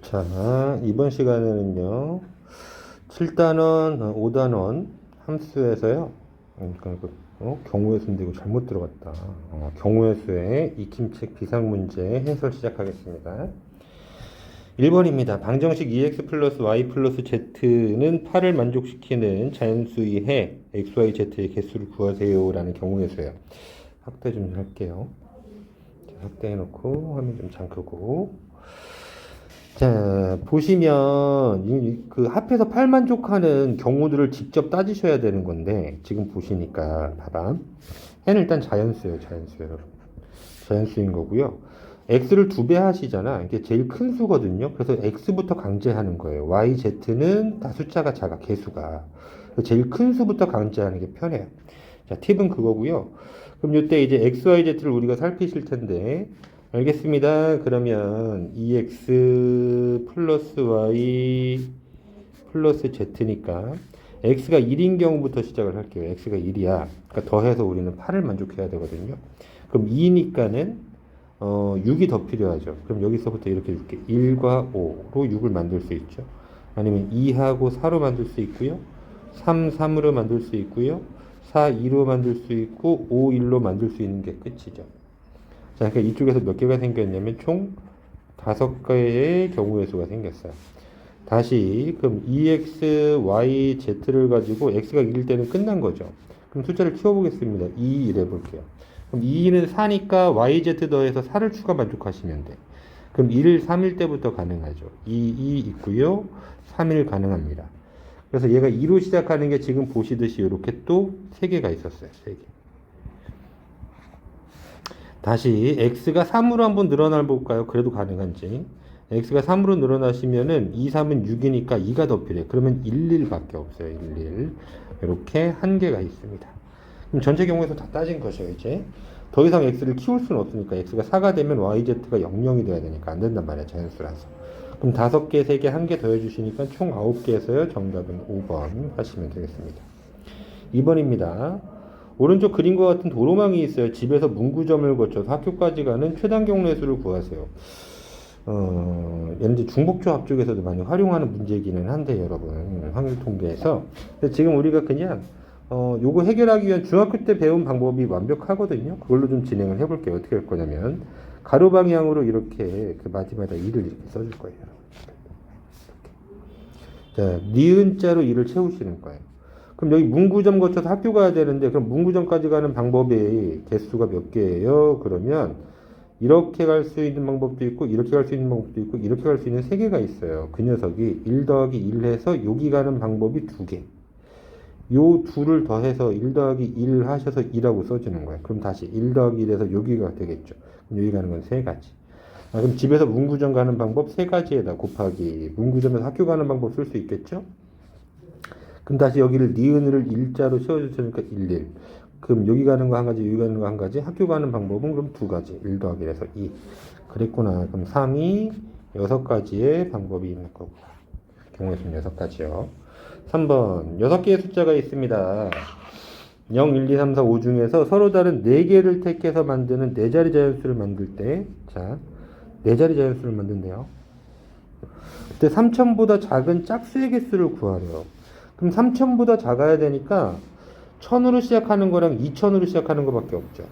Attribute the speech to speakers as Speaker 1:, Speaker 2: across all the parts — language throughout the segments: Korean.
Speaker 1: 자, 이번 시간에는요, 7단원, 5단원 함수에서요, 경우의 수인데 이거 잘못 들어갔다. 경우의 수의 익힘책 비상문제 해설 시작하겠습니다. 1번입니다. 방정식 2x 플러스 y 플러스 z는 8을 만족시키는 자연수의 해 x, y, z의 개수를 구하세요 라는 경우의 수예요. 확대 좀 할게요. 확대해놓고 화면 좀 잠그고 자, 보시면 그 합해서 8만족하는 경우들을 직접 따지셔야 되는 건데 지금 보시니까 봐봐. 해는 일단 자연수예요. 자연수예요. 자연수인 거고요. x를 2배 하시잖아. 이게 제일 큰 수거든요. 그래서 x부터 강제하는 거예요. y, z는 다 숫자가 작아. 개수가. 제일 큰 수부터 강제하는 게 편해요. 자, 팁은 그거고요. 그럼 이때 이제 x, y, z를 우리가 살피실 텐데 알겠습니다. 그러면 2x 플러스 y 플러스 z니까 x가 1인 경우부터 시작을 할게요. x가 1이야. 그러니까 더해서 우리는 8을 만족해야 되거든요. 그럼 2니까는 6이 더 필요하죠. 그럼 여기서부터 이렇게 줄게. 1과 5로 6을 만들 수 있죠. 아니면 2하고 4로 만들 수 있고요. 3, 3으로 만들 수 있고요. 4, 2로 만들 수 있고 5, 1로 만들 수 있는 게 끝이죠. 자, 그러니까 이쪽에서 몇 개가 생겼냐면 총 5개의 경우의 수가 생겼어요. 다시 그럼 EX, Y, Z를 가지고 X가 1일 때는 끝난 거죠. 그럼 숫자를 키워보겠습니다. 2, 1 해볼게요. 그럼 2는 4니까 Y, Z 더해서 4를 추가 만족하시면 돼. 그럼 1, 3일 때부터 가능하죠. 2, 2 있고요. 3일 가능합니다. 그래서 얘가 2로 시작하는 게 지금 보시듯이 이렇게 또 3개가 있었어요. 3개. 다시 x가 3으로 한번 늘어나 볼까요? 그래도 가능한지. x가 3으로 늘어나시면은 2, 3은 6이니까 2가 더 필요해. 그러면 1, 1밖에 없어요. 1, 1. 이렇게 한 개가 있습니다. 그럼 전체 경우에서 다 따진 거죠, 이제. 더 이상 x를 키울 수는 없으니까 x가 4가 되면 y, z가 0, 0이 돼야 되니까 안 된단 말이야, 자연수라서. 그럼 5개, 3개, 1개 더해 주시니까 총 9개에서요. 정답은 5번 하시면 되겠습니다. 2번입니다. 오른쪽 그림과 같은 도로망이 있어요. 집에서 문구점을 거쳐서 학교까지 가는 최단 경로의 수를 구하세요. 예를 들어 중복조합 쪽에서도 많이 활용하는 문제이기는 한데 여러분 확률 통계에서 근데 지금 우리가 그냥 요거 해결하기 위한 중학교 때 배운 방법이 완벽하거든요. 그걸로 좀 진행을 해볼게요. 어떻게 할 거냐면 가로 방향으로 이렇게 그 마디마다 2를 이렇게 써줄 거예요. 자, 니은자로 2를 채우시는 거예요. 그럼 여기 문구점 거쳐서 학교 가야 되는데 그럼 문구점까지 가는 방법의 개수가 몇 개예요? 그러면 이렇게 갈 수 있는 방법도 있고 이렇게 갈 수 있는 방법도 있고 이렇게 갈 수 있는 3개가 있어요. 그 녀석이 1 더하기 1 해서 여기 가는 방법이 2개. 요 둘을 더해서 1 더하기 1 하셔서 2라고 써주는 거예요. 그럼 다시 1 더하기 1 해서 여기가 되겠죠. 그럼 여기 가는 건 3가지. 그럼 집에서 문구점 가는 방법 3가지에다 곱하기 문구점에서 학교 가는 방법 쓸 수 있겠죠? 그럼 다시 여기를 니은을 일자로 채워주시니까 1, 1. 그럼 여기 가는 거 한 가지, 여기 가는 거 한 가지. 학교 가는 방법은 그럼 2가지. 1 더하기 해서 2. 그랬구나. 그럼 3이 6가지의 방법이 있는 거고. 경우의 수는 6가지요. 3번. 6개의 숫자가 있습니다. 0, 1, 2, 3, 4, 5 중에서 서로 다른 4개를 택해서 만드는 4자리 자연수를 만들 때, 자, 4자리 자연수를 만든대요. 그때 3,000보다 작은 짝수의 개수를 구하래요. 그럼 3,000보다 작아야 되니까 1,000으로 시작하는 거랑 2,000으로 시작하는 거밖에 없죠.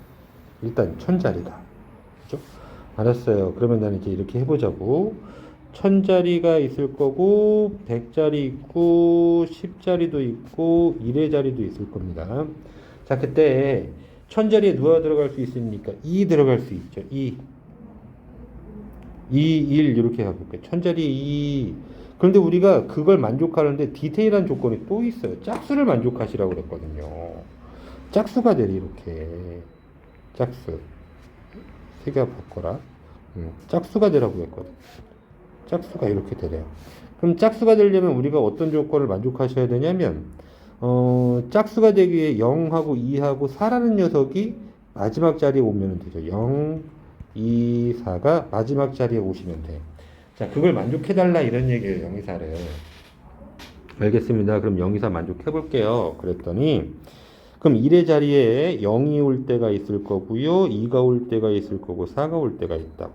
Speaker 1: 일단 1,000자리가. 그죠? 알았어요. 그러면 나는 이제 이렇게 해보자고. 1,000자리가 있을 거고 100자리 있고 10자리도 있고 1의 자리도 있을 겁니다. 자, 그때 1,000자리에 누가 들어갈 수 있습니까? 2 들어갈 수 있죠. 2, 1 이렇게 해볼게요. 1,000자리 2. 그런데 우리가 그걸 만족하는데 디테일한 조건이 또 있어요. 짝수를 만족하시라고 그랬거든요. 짝수가 되리 이렇게. 짝수. 3개 바꿔라. 짝수가 되라고 했거든. 짝수가 이렇게 되래요. 그럼 짝수가 되려면 우리가 어떤 조건을 만족하셔야 되냐면 짝수가 되기 위해 0하고 2하고 4라는 녀석이 마지막 자리에 오면 되죠. 0, 2, 4가 마지막 자리에 오시면 돼요. 자, 그걸 만족해달라 이런 얘기예요, 영의사를. 알겠습니다. 그럼 영의사 만족해볼게요. 그랬더니, 그럼 1의 자리에 0이 올 때가 있을 거고요, 2가 올 때가 있을 거고, 4가 올 때가 있다.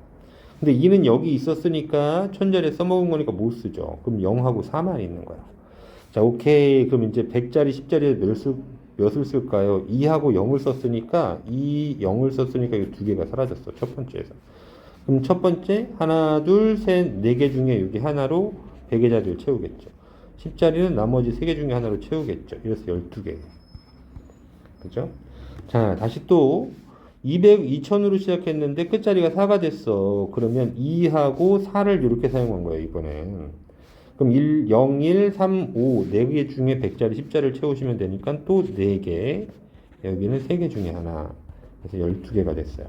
Speaker 1: 근데 2는 여기 있었으니까 천자리에 써먹은 거니까 못 쓰죠. 그럼 0하고 4만 있는 거야. 자, 오케이. 그럼 이제 100자리, 10자리에 몇을 쓸까요? 2하고 0을 썼으니까 0을 썼으니까 이 두 개가 사라졌어. 첫 번째에서. 그럼 첫 번째 하나, 둘, 셋, 네 개 중에 여기 하나로 100의 자리를 채우겠죠. 10자리는 나머지 3개 중에 하나로 채우겠죠. 이래서 12개. 그죠? 자, 다시 또 2000으로 시작했는데 끝자리가 4가 됐어. 그러면 2하고 4를 이렇게 사용한 거예요, 이번엔. 그럼 1, 0, 1, 3, 5, 4개 중에 100자리, 10자리를 채우시면 되니까 또 4개, 여기는 3개 중에 하나. 그래서 12개가 됐어요.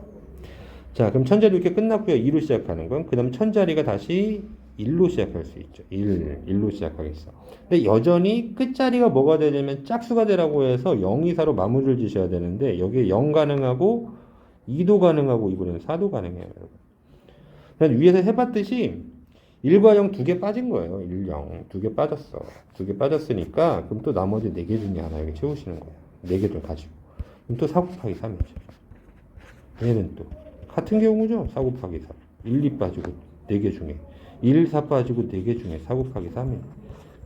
Speaker 1: 자, 그럼 천자리 이렇게 끝났고요. 2로 시작하는 건. 그 다음 천자리가 다시 1로 시작할 수 있죠. 1로 시작하겠어. 근데 여전히 끝자리가 뭐가 되냐면 짝수가 되라고 해서 0, 2, 4로 마무리를 지셔야 되는데 여기에 0 가능하고 2도 가능하고 이번에는 4도 가능해요. 그냥 위에서 해봤듯이 1과 0 두 개 빠진 거예요. 1, 0 두 개 빠졌어. 두 개 빠졌으니까 그럼 또 나머지 4개 중에 하나 여기 채우시는 거예요. 4개를 가지고. 그럼 또 4 곱하기 3이죠. 얘는 또 같은 경우죠. 4 곱하기 3. 1, 2 빠지고 4개 중에 1, 4 빠지고 4개 중에 4 곱하기 3이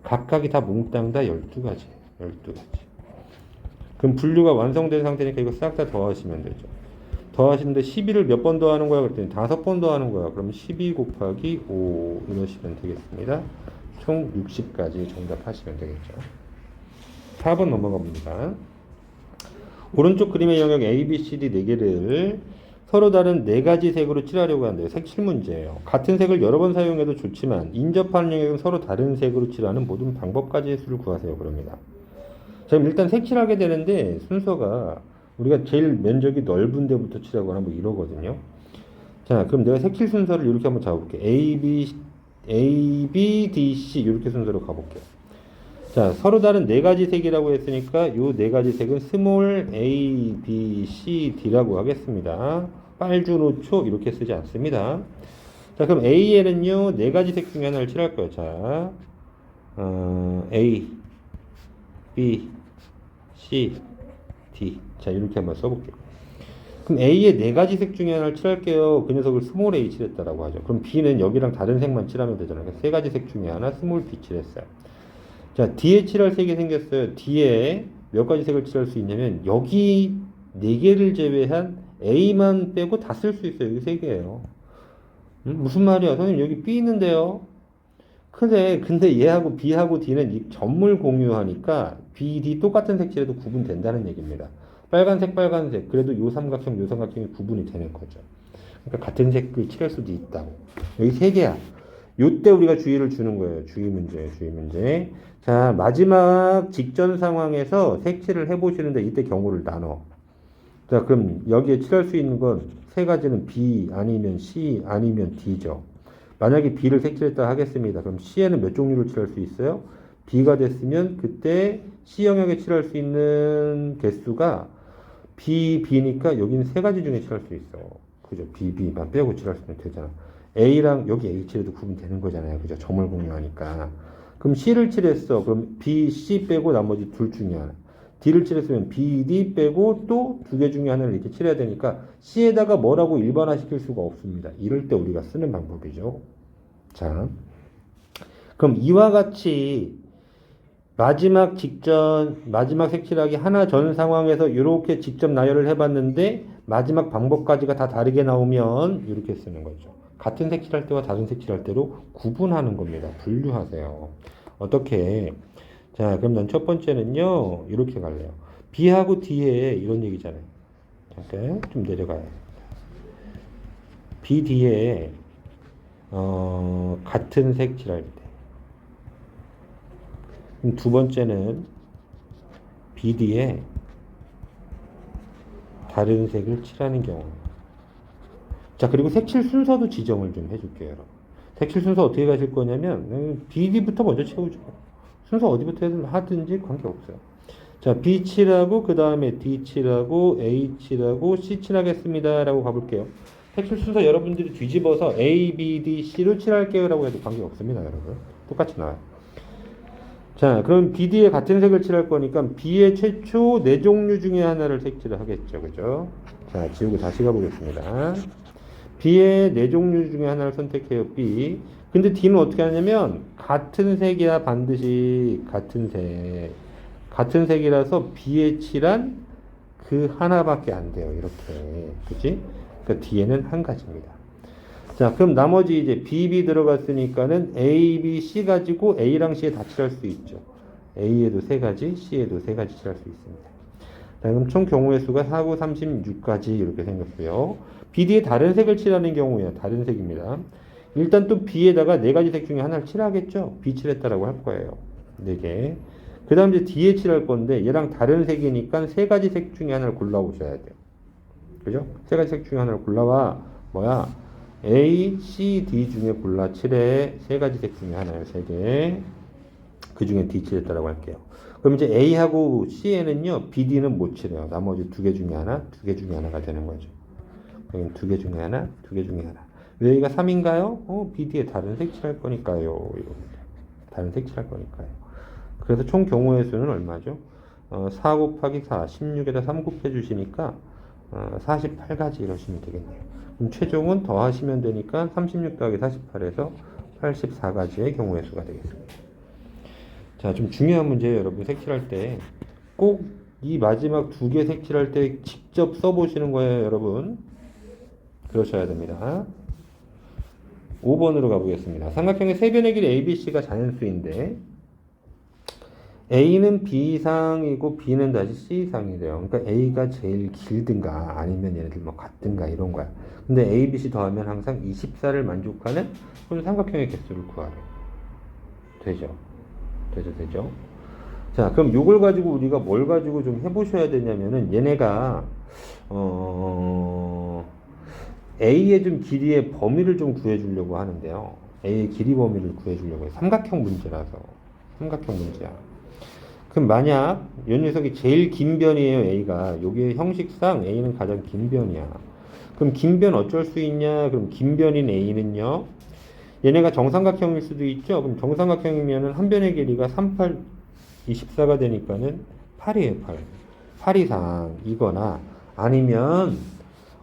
Speaker 1: 각각이 다 몽땅 다 12가지. 12가지. 그럼 분류가 완성된 상태니까 이거 싹 다 더하시면 되죠. 더하시는데 12를 몇 번 더하는 거야? 그랬더니 5번 더하는 거야. 그럼 12 곱하기 5 이러시면 되겠습니다. 총 60까지 정답하시면 되겠죠. 4번 넘어가 봅니다. 오른쪽 그림의 영역 A, B, C, D 4개를 서로 다른 4가지 색으로 칠하려고 하는데요. 색칠 문제예요. 같은 색을 여러 번 사용해도 좋지만 인접하는 영역은 서로 다른 색으로 칠하는 모든 방법까지의 수를 구하세요. 그럽니다. 자, 그럼 일단 색칠하게 되는데 순서가 우리가 제일 면적이 넓은 데부터 칠하거나 뭐 이러거든요. 자, 그럼 내가 색칠 순서를 이렇게 한번 잡아볼게요. A, B, D, C 이렇게 순서로 가볼게요. 자, 서로 다른 4가지 색이라고 했으니까 요 4가지 색은 스몰 a, b, c, d라고 하겠습니다. 빨주노초 이렇게 쓰지 않습니다. 자, 그럼 A에는요 4가지 색 중에 하나를 칠할 거예요. 자, A, B, C, D. 자, 이렇게 한번 써볼게요. 그럼 A의 4가지 색 중에 하나를 칠할게요. 그 녀석을 스몰 A 칠했다라고 하죠. 그럼 B는 여기랑 다른 색만 칠하면 되잖아요. 그러니까 3가지 색 중에 하나 스몰 B 칠했어요. 자, D에 칠할 색이 생겼어요. D에 몇 가지 색을 칠할 수 있냐면 여기 4개를 제외한 A만 빼고 다 쓸 수 있어요. 여기 3개예요. 무슨 말이야? 선생님 여기 B 있는데요. 근데 얘하고 B하고 D는 이 점을 공유하니까 B, D 똑같은 색칠해도 구분된다는 얘기입니다. 빨간색, 빨간색. 그래도 요 삼각형, 요 삼각형이 구분이 되는 거죠. 그러니까 같은 색을 칠할 수도 있다고. 여기 3개야. 요때 우리가 주의를 주는 거예요. 주의 문제. 자, 마지막 직전 상황에서 색칠을 해보시는데 이때 경우를 나눠. 자, 그럼 여기에 칠할 수 있는 건 3가지는 B 아니면 C 아니면 D죠. 만약에 B를 색칠했다 하겠습니다. 그럼 C에는 몇 종류를 칠할 수 있어요? B가 됐으면 그때 C 영역에 칠할 수 있는 개수가 B, B니까 여기는 3가지 중에 칠할 수 있어. 그죠? B, B만 빼고 칠할 수는 되잖아. A랑 여기 A 칠해도 구분되는 거잖아요. 그죠? 점을 공유하니까. 그럼 C를 칠했어. 그럼 B, C 빼고 나머지 둘 중에 하나. D를 칠했으면 B, D 빼고 또 2개 중에 하나를 이렇게 칠해야 되니까 C에다가 뭐라고 일반화 시킬 수가 없습니다. 이럴 때 우리가 쓰는 방법이죠. 자, 그럼 이와 같이 마지막 색칠하기 하나 전 상황에서 이렇게 직접 나열을 해봤는데 마지막 방법까지가 다 다르게 나오면 이렇게 쓰는 거죠. 같은 색칠할 때와 다른 색칠할 때로 구분하는 겁니다. 분류하세요. 어떻게? 자, 그럼 난 첫 번째는요, 이렇게 갈래요. B하고 D에 이런 얘기잖아요. 잠깐 좀 내려가요. B, D에 같은 색 칠할 때. 그럼 두 번째는 B, D에 다른 색을 칠하는 경우. 자, 그리고 색칠 순서도 지정을 좀 해줄게요, 여러분. 색칠 순서 어떻게 가실 거냐면 B, D부터 먼저 채우죠. 순서 어디부터 하든지 관계없어요. 자, B 칠하고 그 다음에 D 칠하고 A 칠하고 C 칠하겠습니다 라고 가볼게요. 색칠 순서 여러분들이 뒤집어서 A, B, D, C로 칠할게요 라고 해도 관계없습니다, 여러분. 똑같이 나와요. 자, 그럼 B, D에 같은 색을 칠할 거니까 B의 최초 4종류 중에 하나를 색칠을 하겠죠. 그죠? 자, 지우고 다시 가보겠습니다. B의 네 종류 중에 하나를 선택해요. B. 근데 D는 어떻게 하냐면 같은 색이야. 반드시 같은 색. 같은 색이라서 B에 칠한 그 하나밖에 안 돼요. 이렇게. 그치? 그러니까 D에는 한 가지입니다. 자, 그럼 나머지 이제 B, B 들어갔으니까는 A, B, C 가지고 A랑 C에 다 칠할 수 있죠. A에도 세 가지, C에도 세 가지 칠할 수 있습니다. 자, 그럼 총 경우의 수가 4, 9, 36가지 이렇게 생겼고요. BD에 다른 색을 칠하는 경우에요. 다른 색입니다. 일단 또 B에다가 네 가지 색 중에 하나를 칠하겠죠. B 칠했다라고 할 거예요. 네 개. 그 다음 이제 D에 칠할 건데 얘랑 다른 색이니까 세 가지 색 중에 하나를 골라오셔야 돼요. 그죠? 세 가지 색 중에 하나를 골라와 뭐야? A, C, D 중에 골라 칠해. 세 가지 색 중에 하나요. 세 개. 그 중에 D 칠했다라고 할게요. 그럼 이제 A하고 C에는요, BD는 못 칠해요. 나머지 두 개 중에 하나, 두 개 중에 하나가 되는 거죠. 여기는 두 개 중에 하나, 두 개 중에 하나. 왜 여기가 3인가요? BD에 다른 색 칠할 거니까요. 이겁니다. 다른 색 칠할 거니까요. 그래서 총 경우의 수는 얼마죠? 4 곱하기 4, 16에다 3 곱해 주시니까 48가지 이러시면 되겠네요. 그럼 최종은 더 하시면 되니까 36 더하기 48에서 84가지의 경우의 수가 되겠습니다. 자, 좀 중요한 문제예요, 여러분. 색칠할 때 꼭 이 마지막 두 개 색칠할 때 직접 써보시는 거예요, 여러분. 그러셔야 됩니다. 5번으로 가보겠습니다. 삼각형의 세 변의 길이 ABC가 자연수인데 A는 B 이상이고 B는 다시 C 이상이 돼요. 그러니까 A가 제일 길든가 아니면 얘네들 뭐 같든가 이런 거야. 근데 A, B, C 더하면 항상 24를 만족하는 그런 삼각형의 개수를 구하래. 되죠? 되죠? 자, 그럼 요걸 가지고 우리가 뭘 가지고 좀 해보셔야 되냐면은 얘네가 A의 좀 길이의 범위를 좀 구해주려고 하는데요. A의 길이 범위를 구해주려고 해요. 삼각형 문제라서. 삼각형 문제야. 그럼 만약 이 녀석이 제일 긴 변이에요. A가. 요게 형식상 A는 가장 긴 변이야. 그럼 긴 변 어쩔 수 있냐? 그럼 긴 변인 A는요. 얘네가 정삼각형일 수도 있죠. 그럼 정삼각형이면은 한 변의 길이가 3, 8, 24가 되니까는 8이에요. 8. 8 이상이거나 아니면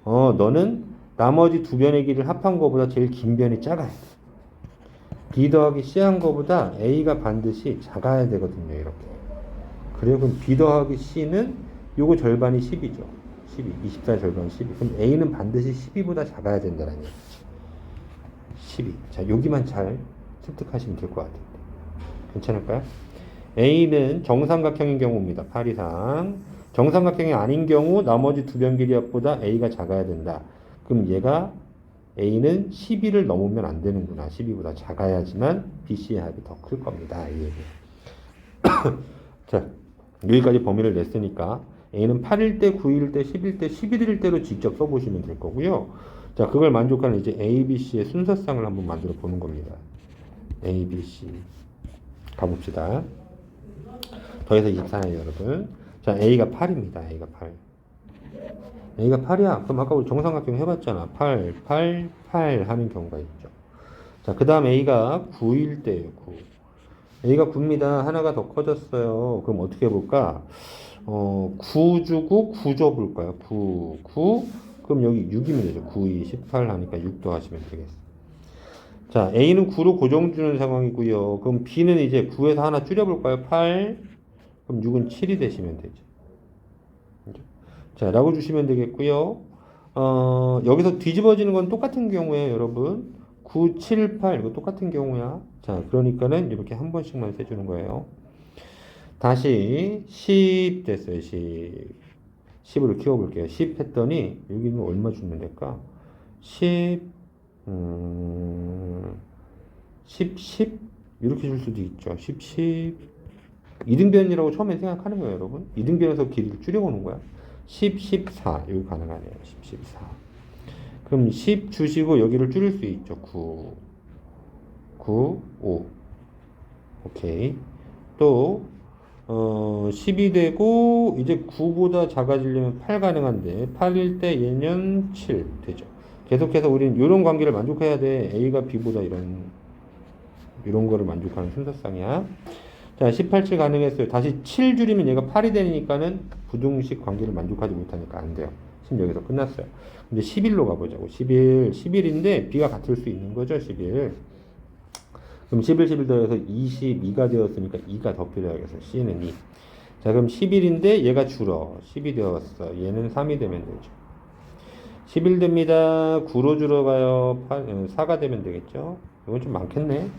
Speaker 1: 너는 나머지 두 변의 길이를 합한 거보다 제일 긴 변이 작아요. B 더하기 C 한 거보다 A가 반드시 작아야 되거든요. 이렇게. 그래요. 그럼 B 더하기 C는 요거 절반이 10이죠. 12. 24 절반 12. 그럼 A는 반드시 12보다 작아야 된다는 얘기죠. 12. 자, 여기만 잘 습득하시면 될 것 같아요. 괜찮을까요? A는 정삼각형인 경우입니다. 8 이상. 정삼각형이 아닌 경우 나머지 두 변 길이 합보다 A가 작아야 된다. 그럼 얘가 A는 12를 넘으면 안 되는구나. 12보다 작아야지만 BC의 합이 더 클 겁니다. 이 얘기. 자, 여기까지 범위를 냈으니까 A는 8일 때, 9일 때, 10일 때, 11일 때로 직접 써보시면 될 거고요. 자, 그걸 만족하는 이제 A, B, C의 순서상을 한번 만들어 보는 겁니다. A, B, C. 가봅시다. 더해서 24예요, 여러분. 자, A가 8입니다. A가 8. A가 8이야. 그럼 아까 우리 정삼각형 해봤잖아. 8, 8, 8 하는 경우가 있죠. 자, 그 다음 A가 9일 때예요. 9. A가 9입니다. 하나가 더 커졌어요. 그럼 어떻게 해볼까? 9 주고 9 줘볼까요? 9, 9. 그럼 여기 6이면 되죠. 9, 2, 18 하니까 6도 하시면 되겠습니다. 자, A는 9로 고정 주는 상황이고요. 그럼 B는 이제 9에서 하나 줄여볼까요? 8. 그럼 6은 7이 되시면 되죠. 자, 라고 주시면 되겠고요. 여기서 뒤집어지는 건 똑같은 경우에요, 여러분. 9, 7, 8 이거 똑같은 경우야. 자, 그러니까는 이렇게 한 번씩만 세주는 거예요. 다시 10 됐어요. 10으로 키워볼게요. 10 했더니 여기는 얼마 주면 될까? 10 10 이렇게 줄 수도 있죠. 10 이등변이라고 처음에 생각하는 거예요, 여러분. 이등변에서 길이를 줄여보는 거야. 10 14 여기 가능하네요. 10 14 그럼 10 주시고 여기를 줄일 수 있죠. 9 5 오케이. 또 10이 되고 이제 9보다 작아지려면 8 가능한데 8일 때 얘는 7 되죠. 계속해서 우리는 이런 관계를 만족해야 돼. A가 B보다 이런 거를 만족하는 순서상이야. 자, 18, 7 가능했어요. 다시 7 줄이면 얘가 8이 되니까는 부등식 관계를 만족하지 못하니까 안 돼요. 지금 여기서 끝났어요. 근데 11로 가보자고. 11인데 b가 같을 수 있는 거죠. 11. 그럼 11 더해서 22가 되었으니까 2가 더 필요하겠어. C는 2. 자, 그럼 11인데 얘가 줄어. 10이 되었어. 얘는 3이 되면 되죠. 11 됩니다. 9로 줄어가요. 4가 되면 되겠죠. 이건 좀 많겠네.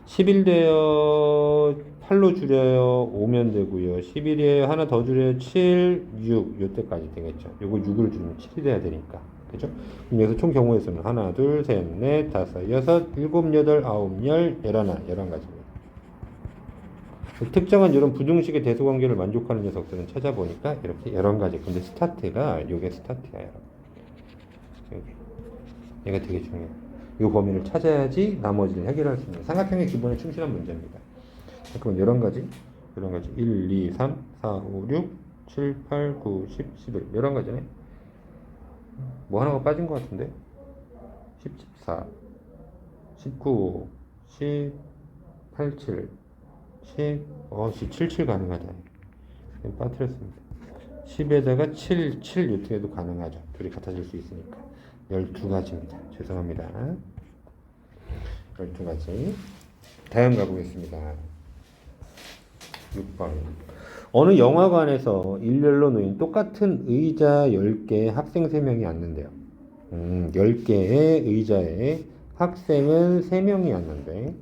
Speaker 1: 11 돼요. 8로 줄여요. 5면 되고요. 11이에요. 하나 더 줄여요. 7, 6. 요때까지 되겠죠. 요거 6을 줄이면 7이 돼야 되니까. 그죠? 그럼 여기서 총 경우의 수는 하나, 둘, 셋, 넷, 다섯, 여섯, 일곱, 여덟, 아홉, 열, 열하나, 11가지입니다. 특정한 이런 부등식의 대수관계를 만족하는 녀석들은 찾아보니까 이렇게 11가지. 근데 스타트가 요게 스타트야, 여러분. 여기. 얘가 되게 중요해요. 이 범위를 찾아야지 나머지를 해결할 수 있는 삼각형의 기본에 충실한 문제입니다. 그럼 11가지. 1, 2, 3, 4, 5, 6, 7, 8, 9, 10, 11. 11가지네. 뭐 하나가 빠진 것 같은데? 10, 14, 19, 10, 8, 7, 10, 77 가능하다. 빠뜨렸습니다. 10에다가 7, 7 요트에도 가능하죠. 둘이 같아질 수 있으니까. 12가지입니다. 죄송합니다. 12가지. 다음 가보겠습니다. 6번. 어느 영화관에서 일렬로 놓인 똑같은 의자 10개의 학생 3명이 앉는데요. 10개의 의자에 학생은 3명이 앉는데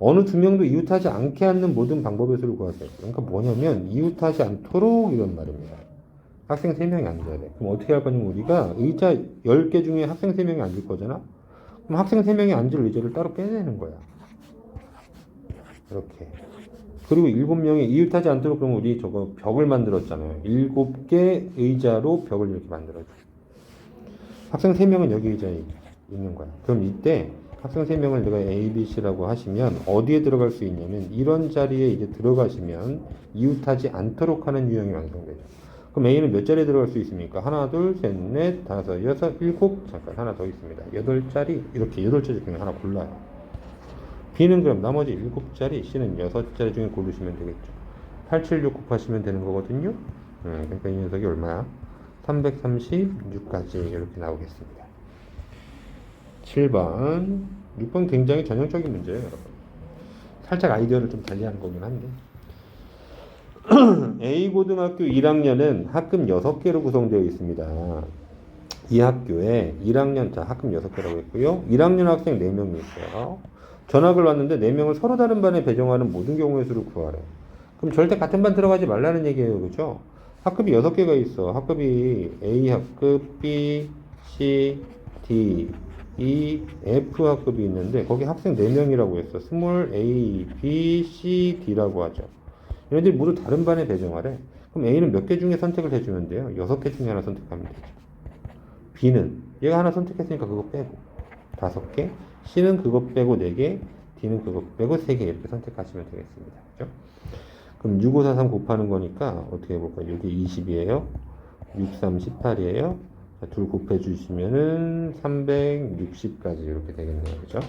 Speaker 1: 어느 2명도 이웃하지 않게 앉는 모든 방법의 수를 구하세요. 그러니까 뭐냐면 이웃하지 않도록 이런 말입니다. 학생 3명이 앉아야 돼. 그럼 어떻게 할 거냐면 우리가 의자 10개 중에 학생 3명이 앉을 거잖아? 그럼 학생 3명이 앉을 의자를 따로 빼내는 거야. 이렇게. 그리고 7명이 이웃하지 않도록 그러면 우리 저거 벽을 만들었잖아요. 7개 의자로 벽을 이렇게 만들어줘. 학생 3명은 여기 의자에 있는 거야. 그럼 이때 학생 3명을 내가 A, B, C라고 하시면 어디에 들어갈 수 있냐면 이런 자리에 이제 들어가시면 이웃하지 않도록 하는 유형이 완성되죠. 그럼 A는 몇 자리에 들어갈 수 있습니까? 하나, 둘, 셋, 넷, 다섯, 여섯, 일곱. 잠깐 하나 더 있습니다. 8자리. 이렇게 8자리 중에 하나 골라요. B는 그럼 나머지 7자리, C는 6자리 중에 고르시면 되겠죠. 8, 7, 6 곱하시면 되는 거거든요. 그러니까 이 녀석이 얼마야? 336까지 이렇게 나오겠습니다. 7번. 6번 굉장히 전형적인 문제예요, 여러분. 살짝 아이디어를 좀 달리하는 거긴 한데. A고등학교 1학년은 학급 6개로 구성되어 있습니다. 이 학교에 1학년, 자, 학급 6개라고 했고요. 1학년 학생 4명이 있어요. 전학을 왔는데 4명을 서로 다른 반에 배정하는 모든 경우의 수를 구하래. 그럼 절대 같은 반 들어가지 말라는 얘기예요. 그죠? 학급이 6개가 있어. 학급이 A 학급, B, C, D, E, F 학급이 있는데 거기 학생 4명이라고 했어. 스몰 A, B, C, D라고 하죠. 얘네들이 모두 다른 반에 배정하래. 그럼 A는 몇 개 중에 선택을 해주면 돼요? 6개 중에 하나 선택하면 되죠. B는 얘가 하나 선택했으니까 그거 빼고 5개, C는 그거 빼고 4개, D는 그거 빼고 3개 이렇게 선택하시면 되겠습니다. 그죠? 그럼 6, 5, 4, 3 곱하는 거니까 어떻게 해볼까요? 여기 20이에요. 6, 3, 18이에요. 둘 곱해주시면은 360까지 이렇게 되겠네요. 그죠?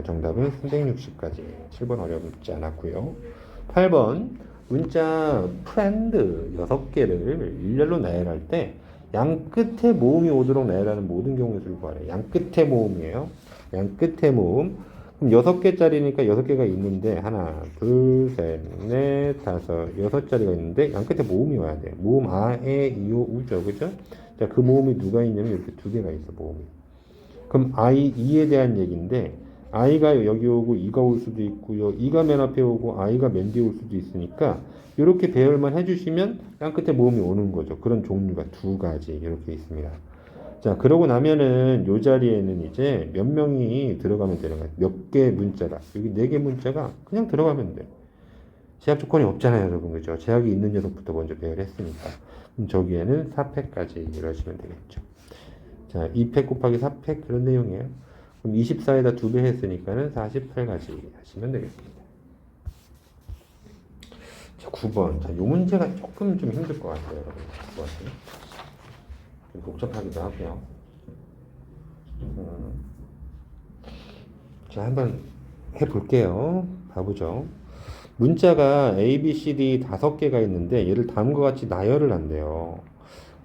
Speaker 1: 정답은 360까지. 7번 어렵지 않았고요. 8번 문자 프렌드 6개를 일렬로 나열할 때 양 끝에 모음이 오도록 나열하는 모든 경우의 수를 구하래. 양 끝에 모음이에요. 양 끝에 모음. 그럼 6개짜리니까 6개가 있는데 하나, 둘, 셋, 넷, 다섯, 6자리가 있는데 양 끝에 모음이 와야 돼. 모음 아, 에, 이, 오, 우죠. 그죠? 자, 그 모음이 누가 있냐면 이렇게 2개가 있어. 모음이. 그럼 I, E에 대한 얘기인데 I가 여기 오고 E가 올 수도 있고요. E가 맨 앞에 오고 I가 맨 뒤에 올 수도 있으니까 이렇게 배열만 해주시면 양 끝에 모음이 오는 거죠. 그런 종류가 2가지 이렇게 있습니다. 자, 그러고 나면은 요 자리에는 이제 몇 명이 들어가면 되는 거예요. 몇 개 문자가. 여기 4개 문자가 그냥 들어가면 돼. 제약 조건이 없잖아요, 여러분. 그죠? 제약이 있는 녀석부터 먼저 배열했으니까. 그럼 저기에는 4팩까지 이러시면 되겠죠. 자, 2팩 곱하기 4팩 그런 내용이에요. 그럼 24에다 2배 했으니까는 48가지 하시면 되겠습니다. 자, 9번. 자, 요 문제가 조금 좀 힘들 것 같아요, 여러분. 9번이. 좀 복잡하기도 하고요. 자, 한번 해볼게요. 봐보죠. 문자가 A, B, C, D 5개가 있는데 얘를 다음과 같이 나열을 한대요.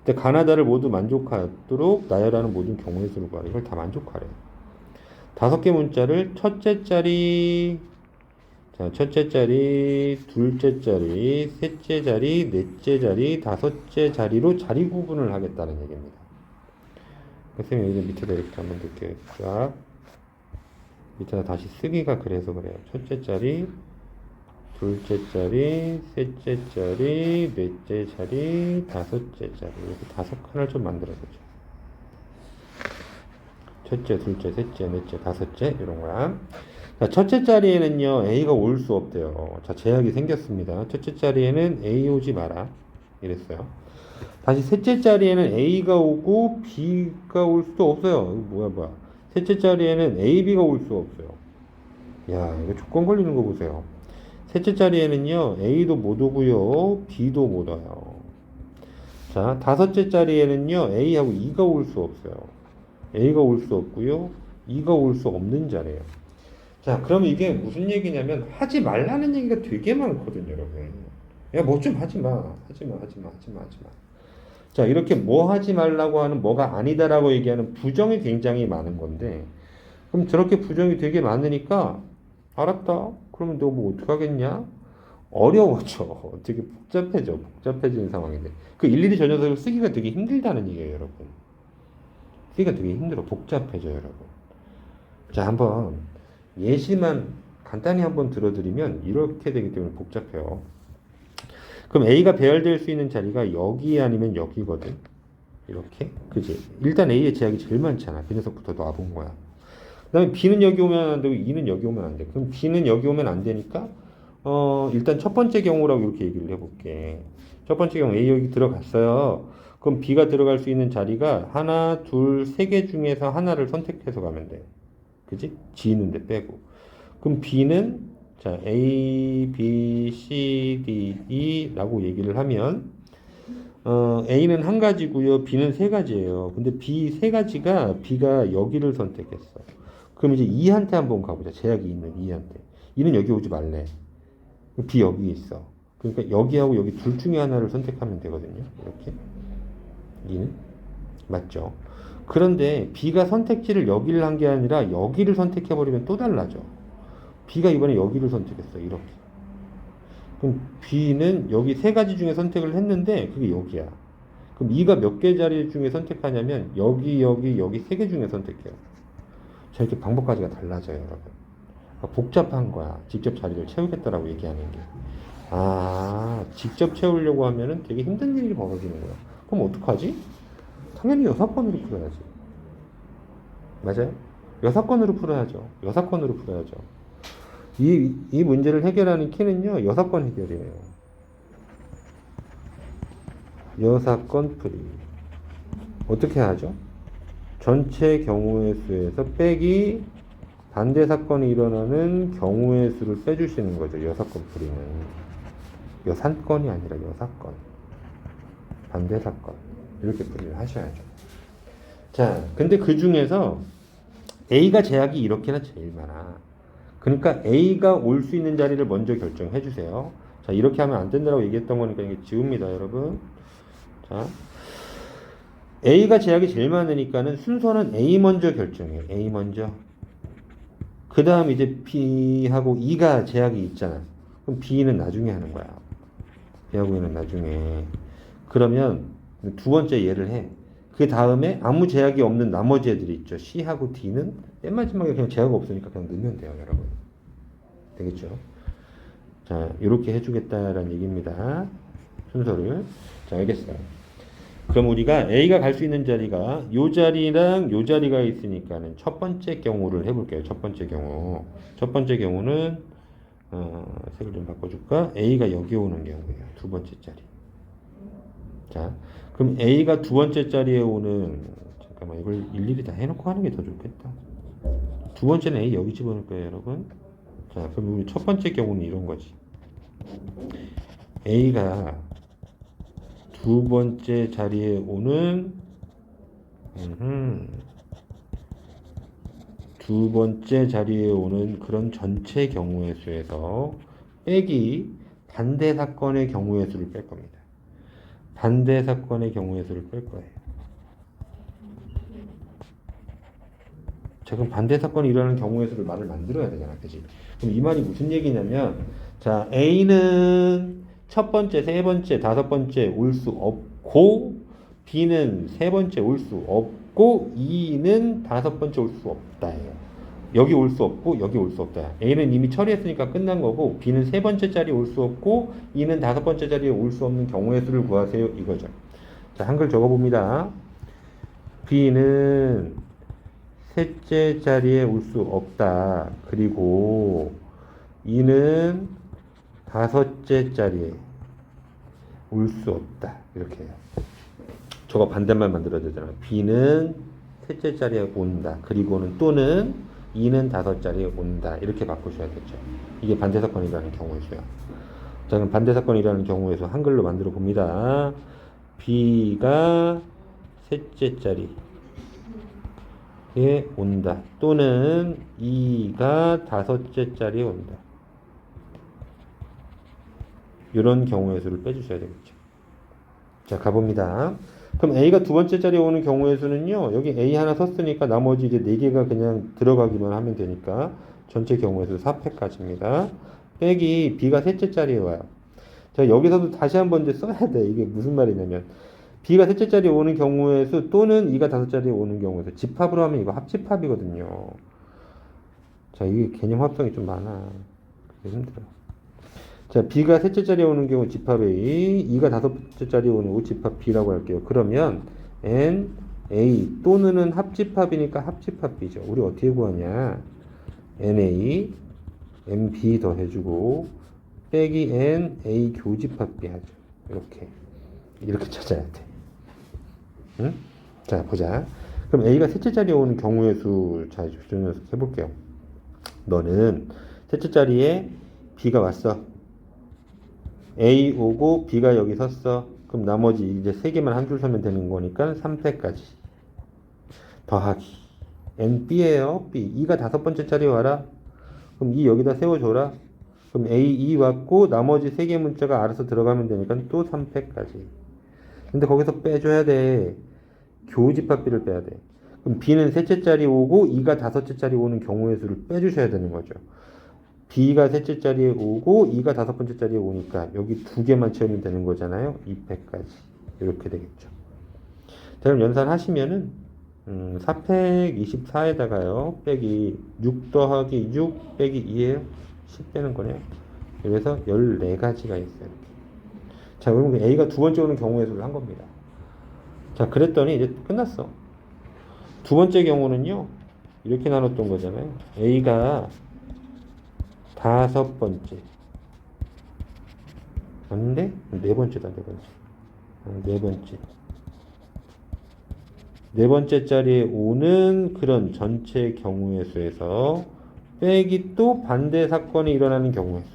Speaker 1: 근데 가나다를 모두 만족하도록 나열하는 모든 경우의 수를 구하라. 이걸 다 만족하래. 5개 문자를 첫째 자리, 자, 첫째 자리, 둘째 자리, 셋째 자리, 넷째 자리, 다섯째 자리로 자리 구분을 하겠다는 얘기입니다. 선생님 여기 밑에다 이렇게 한번 넣을게요. 쫙. 밑에다 다시 쓰기가 그래서 그래요. 첫째 자리, 둘째 자리, 셋째 자리, 넷째 자리, 다섯째 자리. 이렇게 5칸을 좀 만들어보죠. 첫째, 둘째, 셋째, 넷째, 다섯째 이런 거야. 자, 첫째 자리에는요 A가 올 수 없대요. 자, 제약이 생겼습니다. 첫째 자리에는 A 오지 마라 이랬어요. 다시 셋째 자리에는 A가 오고 B가 올 수도 없어요. 이거 뭐야. 셋째 자리에는 A, B가 올 수 없어요. 야, 이거 조건 걸리는 거 보세요. 셋째 자리에는요 A도 못 오고요 B도 못 와요. 자, 다섯째 자리에는요 A하고 E가 올 수 없어요. A가 올 수 없고요 E가 올 수 없는 자리예요. 자, 그럼 이게 무슨 얘기냐면 하지 말라는 얘기가 되게 많거든요, 여러분. 야, 뭐 좀 하지 마. 하지 마. 자, 이렇게 뭐 하지 말라고 하는 뭐가 아니다라고 얘기하는 부정이 굉장히 많은 건데, 그럼 저렇게 부정이 되게 많으니까 알았다. 그러면 너 뭐 어떡하겠냐? 어려워져. 되게 복잡해지는 상황인데. 그 일일이 저 녀석을 쓰기가 되게 힘들다는 얘기예요, 여러분. 쓰기가 되게 힘들어. 복잡해져, 여러분. 자, 한번 예시만 간단히 한번 들어드리면 이렇게 되기 때문에 복잡해요. 그럼 A가 배열될 수 있는 자리가 여기 아니면 여기거든. 이렇게. 그지? 일단 A의 제약이 제일 많잖아. 그 녀석부터 놔본 거야. 그 다음에 B는 여기 오면 안 되고 E는 여기 오면 안 돼. 그럼 B는 여기 오면 안 되니까 일단 첫 번째 경우라고 이렇게 얘기를 해볼게. 첫 번째 경우 A 여기 들어갔어요. 그럼 B가 들어갈 수 있는 자리가 하나, 둘, 3개 중에서 하나를 선택해서 가면 돼. 그지? G 있는데 빼고. 그럼 B는 자 A, B, C, D, E 라고 얘기를 하면 A는 한 가지고요. B는 3가지예요. 근데 B 3가지가 B가 여기를 선택했어. 그럼 이제 E한테 한번 가보자. 제약이 있는 E한테. E는 여기 오지 말래. B 여기 있어. 그러니까 여기하고 여기 둘 중에 하나를 선택하면 되거든요. 이렇게. E는 맞죠? 그런데 B가 선택지를 여기를 한 게 아니라 여기를 선택해버리면 또 달라져. B가 이번에 여기를 선택했어. 이렇게. 그럼 B는 여기 3가지 중에 선택을 했는데 그게 여기야. 그럼 E가 몇 개 자리 중에 선택하냐면 여기 3개 중에 선택해요. 자, 이렇게 방법까지가 달라져요, 여러분. 그러니까 복잡한 거야. 직접 자리를 채우겠다라고 얘기하는 게. 아, 직접 채우려고 하면은 되게 힘든 일이 벌어지는 거야. 그럼 어떡하지? 당연히 6건으로 풀어야지. 맞아요? 6건으로 풀어야죠. 6건으로 풀어야죠. 이 문제를 해결하는 키는요, 6건 해결이에요. 6건 풀이. 어떻게 하죠? 전체 경우의 수에서 빼기 반대 사건이 일어나는 경우의 수를 빼주시는 거죠. 6건 풀이는. 6건이 아니라 6건. 반대 사건. 이렇게 풀이를 하셔야죠. 자, 근데 그 중에서 A가 제약이 이렇게나 제일 많아. 그러니까 A가 올 수 있는 자리를 먼저 결정해 주세요. 자, 이렇게 하면 안 된다고 얘기했던 거니까 이게 지웁니다, 여러분. 자, A가 제약이 제일 많으니까는 순서는 A 먼저 결정해요. A 먼저. 그 다음 이제 B하고 E가 제약이 있잖아. 그럼 B는 나중에 하는 거야. B하고 E는 나중에. 그러면 두 번째 예를 해. 그 다음에 아무 제약이 없는 나머지 애들이 있죠. C하고 D는 맨 마지막에 그냥 제약 없으니까 그냥 넣으면 돼요, 여러분. 되겠죠? 자, 이렇게 해주겠다라는 얘기입니다. 순서를. 자, 알겠어요. 그럼 우리가 A가 갈 수 있는 자리가 요 자리랑 요 자리가 있으니까는 첫 번째 경우를 해볼게요. 첫 번째 경우. 첫 번째 경우는 색을 좀 바꿔줄까? A가 여기 오는 경우예요. 두 번째 자리. 자, 그럼 A가 두 번째 자리에 오는, 잠깐만, 이걸 일일이 다 해놓고 하는 게 더 좋겠다. 두 번째는 A 여기 집어넣을 거예요, 여러분. 자, 그럼 우리 첫 번째 경우는 이런 거지. A가 두 번째 자리에 오는, 두 번째 자리에 오는 그런 전체 경우의 수에서 빼기 반대 사건의 경우의 수를 뺄 겁니다. 반대 사건의 경우의 수를 뺄 거예요. 자, 그럼 반대 사건이 일어나는 경우의 수를 말을 만들어야 되잖아, 그지? 그럼 이 말이 무슨 얘기냐면, 자, A는 첫 번째, 세 번째, 다섯 번째 올 수 없고, B는 세 번째 올 수 없고, E는 다섯 번째 올 수 없다예요. 여기 올 수 없고, 여기 올 수 없다. A는 이미 처리했으니까 끝난 거고, B는 세 번째 자리에 올 수 없고, E는 다섯 번째 자리에 올 수 없는 경우의 수를 구하세요. 이거죠. 자, 한글 적어봅니다. B는 셋째 자리에 올 수 없다. 그리고 E는 다섯째 자리에 올 수 없다. 이렇게 해요. 저거 반대말 만들어야 되잖아. B는 셋째 자리에 온다. 그리고는 또는 E는 다섯 자리에 온다. 이렇게 바꾸셔야 되죠. 이게 반대 사건이라는 경우의 수야. 자, 그럼 반대 사건이라는 경우의 수 한글로 만들어 봅니다. B가 셋째 자리에 온다. 또는 E가 다섯째 자리에 온다. 이런 경우의 수를 빼주셔야 되겠죠. 자, 가봅니다. 그럼 A가 두 번째 자리에 오는 경우의 수는요, 여기 A 하나 썼으니까 나머지 이제 4개가 그냥 들어가기만 하면 되니까 전체 경우의 수 4패까지입니다. 빼기 B가 셋째 자리에 와요. 자, 여기서도 다시 한번 이제 써야 돼. 이게 무슨 말이냐면, B가 셋째 자리에 오는 경우의 수 또는 E가 다섯 자리에 오는 경우의 수. 집합으로 하면 이거 합집합이거든요. 자, 이게 개념 합성이 좀 많아. 그게 힘들어. 자, B가 셋째 자리에 오는 경우 집합 A, E가 다섯째 자리에 오는 경우 집합 B라고 할게요. 그러면 N, A 또는은 합집합이니까 합집합 B죠. 우리 어떻게 구하냐? NA, NB 더해주고 빼기 N, A 교집합 B 하죠. 이렇게 찾아야 돼. 응? 자, 보자. 그럼 A가 셋째 자리에 오는 경우의 수, 자, 좀 해볼게요. 너는 셋째 자리에 B가 왔어. A 오고 B가 여기 섰어. 그럼 나머지 이제 3개만 한 줄 서면 되는 거니까 3패까지 더하기 NB예요. B. E가 다섯 번째 자리에 와라. 그럼 E 여기다 세워줘라. 그럼 A, E 왔고 나머지 3개 문자가 알아서 들어가면 되니까 또 3패까지. 근데 거기서 빼줘야 돼. 교집합 B를 빼야 돼. 그럼 B는 셋째 자리 오고 E가 다섯째 자리 오는 경우의 수를 빼주셔야 되는 거죠. B가 셋째 자리에 오고 E가 다섯 번째 자리에 오니까 여기 2개만 채우면 되는 거잖아요. 2패까지 이렇게 되겠죠. 자, 그럼 연산하시면은 424에다가요 빼기 6 더하기 6 빼기 2에요 10 빼는 거네요. 그래서 14가지가 있어요. 자, 그러면 A가 두 번째 오는 경우의 수를 한 겁니다. 자, 그랬더니 이제 끝났어. 두 번째 경우는요 이렇게 나눴던 거잖아요. A가 다섯 번째. 맞는데? 네 번째다, 네 번째. 네 번째. 네 번째 자리에 오는 그런 전체 경우의 수에서 빼기 또 반대 사건이 일어나는 경우의 수.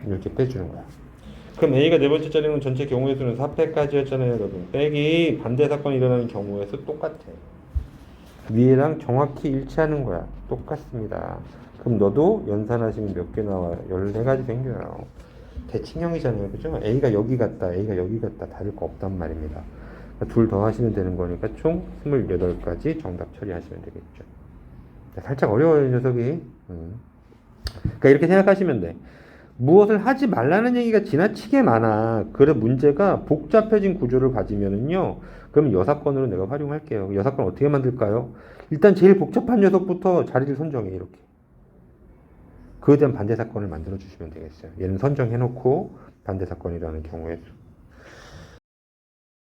Speaker 1: 이렇게 빼주는 거야. 그럼 A가 네 번째 자리는 전체 경우의 수는 4패까지였잖아요, 여러분. 빼기 반대 사건이 일어나는 경우의 수 똑같아. 위에랑 정확히 일치하는 거야. 똑같습니다. 그럼 너도 연산하시면 몇 개 나와요? 14가지 생겨요. 대칭형이잖아요. 그죠? A가 여기 갔다, A가 여기 갔다 다를 거 없단 말입니다. 둘 더 하시면 되는 거니까 총 28가지 정답 처리하시면 되겠죠. 살짝 어려워요, 이 녀석이. 그러니까 이렇게 생각하시면 돼. 무엇을 하지 말라는 얘기가 지나치게 많아. 그래 문제가 복잡해진 구조를 가지면은요. 그럼 여사건으로 내가 활용할게요. 여사건 어떻게 만들까요? 일단 제일 복잡한 녀석부터 자리를 선정해 이렇게. 그에 대한 반대 사건을 만들어 주시면 되겠어요. 얘는 선정해 놓고 반대 사건이라는 경우에